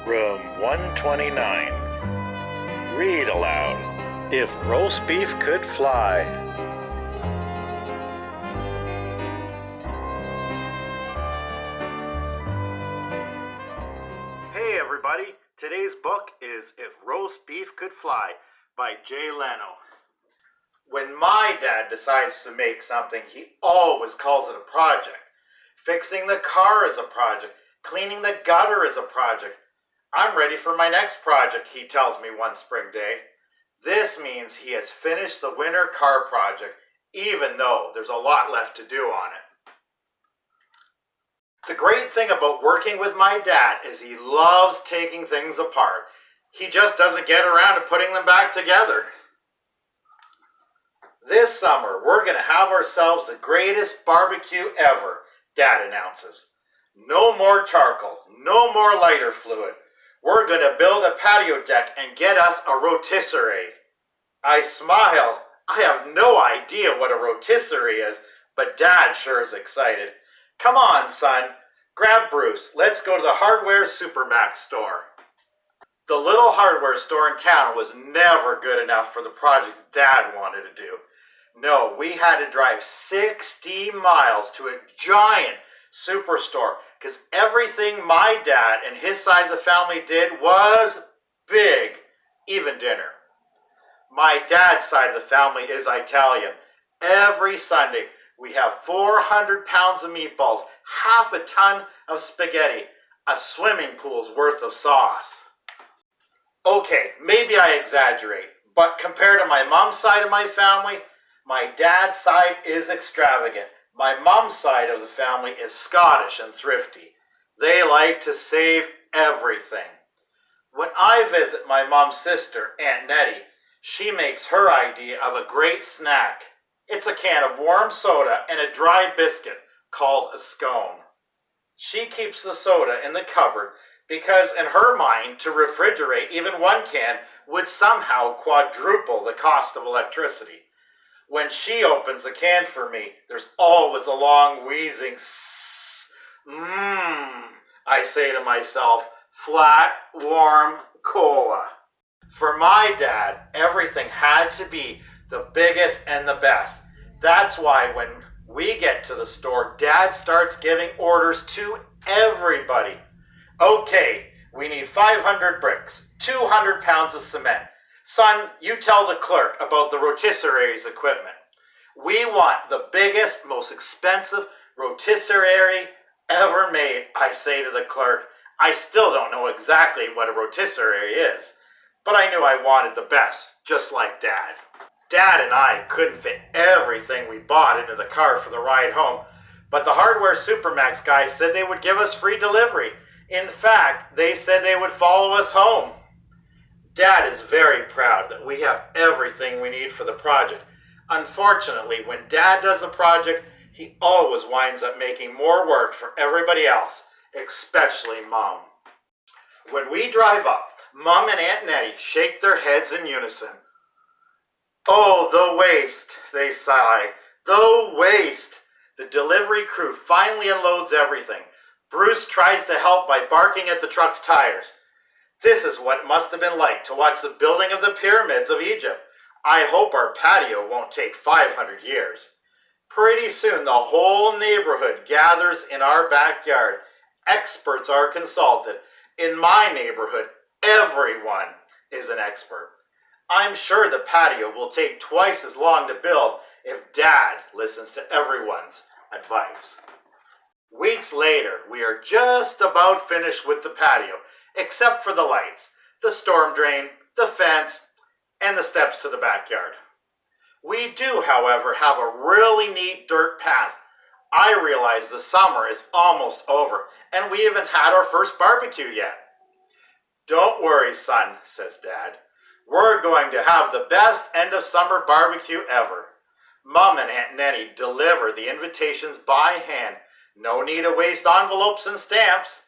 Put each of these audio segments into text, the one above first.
Room 129. Read aloud. If roast beef could fly. Hey everybody, today's book is If Roast Beef Could Fly by Jay Leno. When my dad decides to make something, he always calls it a project. Fixing the car is a project. Cleaning the gutter is a project. I'm ready for my next project, he tells me one spring day. This means he has finished the winter car project, even though there's a lot left to do on it. The great thing about working with my dad is he loves taking things apart. He just doesn't get around to putting them back together. This summer, we're going to have ourselves the greatest barbecue ever, Dad announces. No more charcoal, no more lighter fluid. We're going to build a patio deck and get us a rotisserie. I smile. I have no idea what a rotisserie is, but Dad sure is excited. Come on, son. Grab Bruce. Let's go to the hardware Supermax store. The little hardware store in town was never good enough for the project Dad wanted to do. No, we had to drive 60 miles to a giant superstore because everything my dad and his side of the family did was big, even dinner. My dad's side of the family is Italian. Every Sunday we have 400 pounds of meatballs, half a ton of spaghetti, a swimming pool's worth of sauce. Okay, maybe I exaggerate, but compared to my mom's side of my family, my dad's side is extravagant. My mom's side of the family is Scottish and thrifty. They like to save everything. When I visit my mom's sister, Aunt Nettie, she makes her idea of a great snack. It's a can of warm soda and a dry biscuit called a scone. She keeps the soda in the cupboard because in her mind, to refrigerate even one can would somehow quadruple the cost of electricity. When she opens a can for me, there's always a long wheezing I say to myself, flat, warm cola. For my dad, everything had to be the biggest and the best. That's why when we get to the store, Dad starts giving orders to everybody. Okay, we need 500 bricks, 200 pounds of cement. Son, you tell the clerk about the rotisserie's equipment. We want the biggest, most expensive rotisserie ever made, I say to the clerk. I still don't know exactly what a rotisserie is, but I knew I wanted the best, just like Dad. Dad and I couldn't fit everything we bought into the car for the ride home, but the hardware Supermax guys said they would give us free delivery. In fact, they said they would follow us home. Dad is very proud that we have everything we need for the project. Unfortunately, when Dad does a project, he always winds up making more work for everybody else, especially Mom. When we drive up, Mom and Aunt Nettie shake their heads in unison. Oh, the waste, they sigh. The waste. The delivery crew finally unloads everything. Bruce tries to help by barking at the truck's tires. This is what it must have been like to watch the building of the pyramids of Egypt. I hope our patio won't take 500 years. Pretty soon the whole neighborhood gathers in our backyard. Experts are consulted. In my neighborhood, everyone is an expert. I'm sure the patio will take twice as long to build if Dad listens to everyone's advice. Weeks later, we are just about finished with the patio, except for the lights, the storm drain, the fence, and the steps to the backyard. We do, however, have a really neat dirt path. I realize the summer is almost over, and we haven't had our first barbecue yet. Don't worry, son, says Dad. We're going to have the best end of summer barbecue ever. Mom and Aunt Nettie deliver the invitations by hand. No need to waste envelopes and stamps.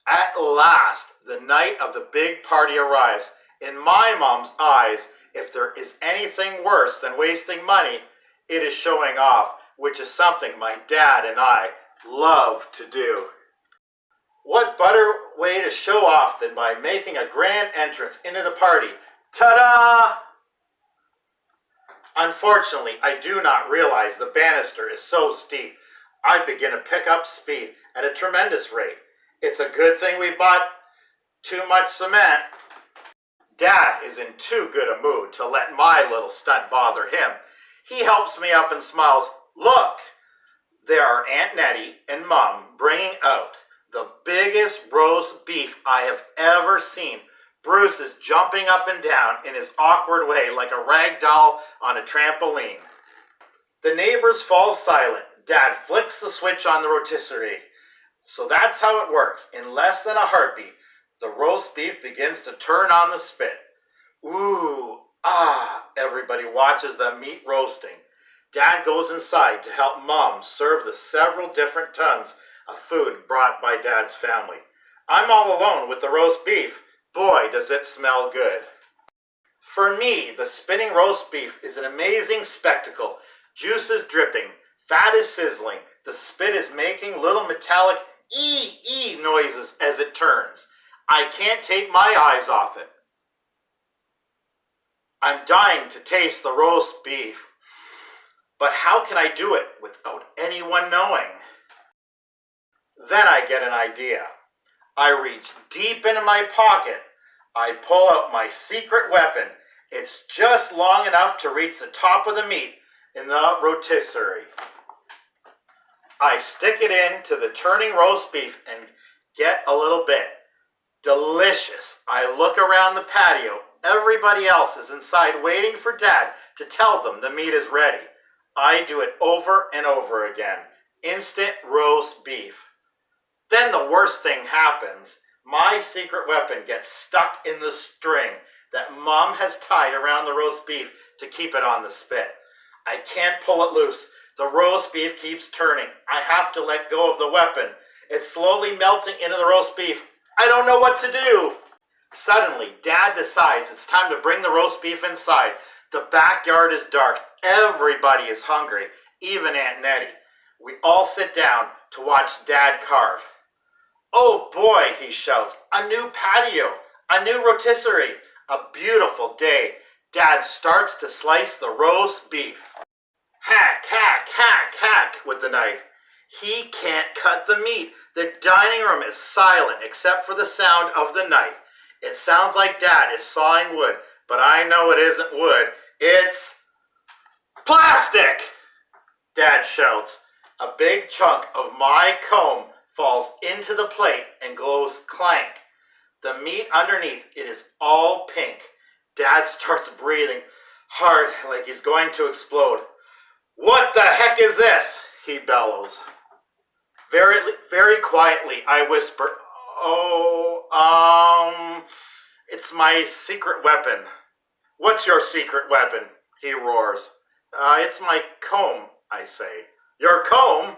At last, the night of the big party arrives. In my mom's eyes, if there is anything worse than wasting money, it is showing off, which is something my dad and I love to do. What butter way to show off than by making a grand entrance into the party. Ta-da! Unfortunately, I do not realize the banister is so steep. I begin to pick up speed at a tremendous rate. It's a good thing we bought too much cement. Dad is in too good a mood to let my little stunt bother him. He helps me up and smiles. Look, there are Aunt Nettie and Mom bringing out the biggest roast beef I have ever seen. Bruce is jumping up and down in his awkward way like a rag doll on a trampoline. The neighbors fall silent. Dad flicks the switch on the rotisserie. So that's how it works. In less than a heartbeat, the roast beef begins to turn on the spit. Ooh, everybody watches the meat roasting. Dad goes inside to help Mom serve the several different tons of food brought by Dad's family. I'm all alone with the roast beef. Boy, does it smell good. For me, the spinning roast beef is an amazing spectacle. Juice is dripping, fat is sizzling, the spit is making little metallic ee noises as it turns. I can't take my eyes off it. I'm dying to taste the roast beef. But how can I do it without anyone knowing? Then I get an idea. I reach deep into my pocket. I pull out my secret weapon. It's just long enough to reach the top of the meat in the rotisserie. I stick it into the turning roast beef and get a little bit. Delicious. I look around the patio. Everybody else is inside waiting for Dad to tell them the meat is ready. I do it over and over again. Instant roast beef. Then the worst thing happens. My secret weapon gets stuck in the string that Mom has tied around the roast beef to keep it on the spit. I can't pull it loose. The roast beef keeps turning. I have to let go of the weapon. It's slowly melting into the roast beef. I don't know what to do. Suddenly, Dad decides it's time to bring the roast beef inside. The backyard is dark. Everybody is hungry, even Aunt Nettie. We all sit down to watch Dad carve. Oh boy, he shouts, a new patio, a new rotisserie, a beautiful day. Dad starts to slice the roast beef. Hack, hack, hack, hack with the knife. He can't cut the meat. The dining room is silent except for the sound of the knife. It sounds like Dad is sawing wood, but I know it isn't wood. It's plastic! Dad shouts. A big chunk of my comb falls into the plate and goes clank. The meat underneath it is all pink. Dad starts breathing hard like he's going to explode. What the heck is this? He bellows. Very quietly, I whisper, it's my secret weapon. What's your secret weapon? He roars. It's my comb, I say. Your comb?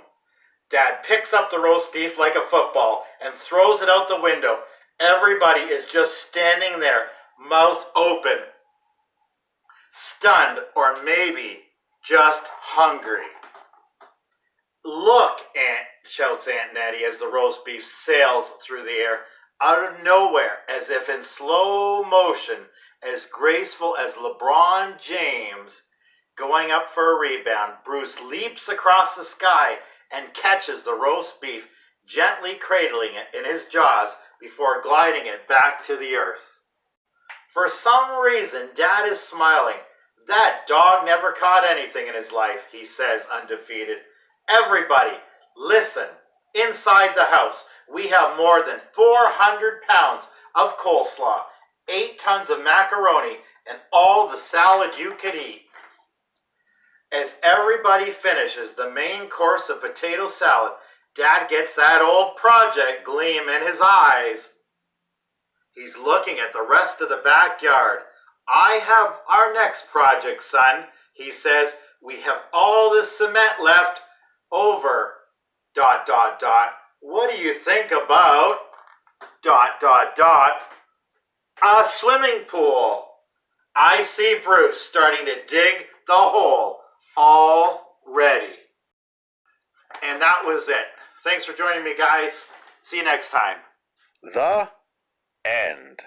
Dad picks up the roast beef like a football and throws it out the window. Everybody is just standing there, mouth open, stunned, or maybe just hungry. Look, shouts Aunt Nettie as the roast beef sails through the air, out of nowhere, as if in slow motion, as graceful as LeBron James going up for a rebound. Bruce leaps across the sky and catches the roast beef, gently cradling it in his jaws before gliding it back to the earth. For some reason, Dad is smiling. That dog never caught anything in his life, he says, undefeated. Everybody, listen. Inside the house, we have more than 400 pounds of coleslaw, 8 tons of macaroni, and all the salad you could eat. As everybody finishes the main course of potato salad, Dad gets that old project gleam in his eyes. He's looking at the rest of the backyard. I have our next project, son, he says. We have all this cement left over, ... What do you think about ... a swimming pool? I see Bruce starting to dig the hole already. And that was it. Thanks for joining me, guys. See you next time. The end.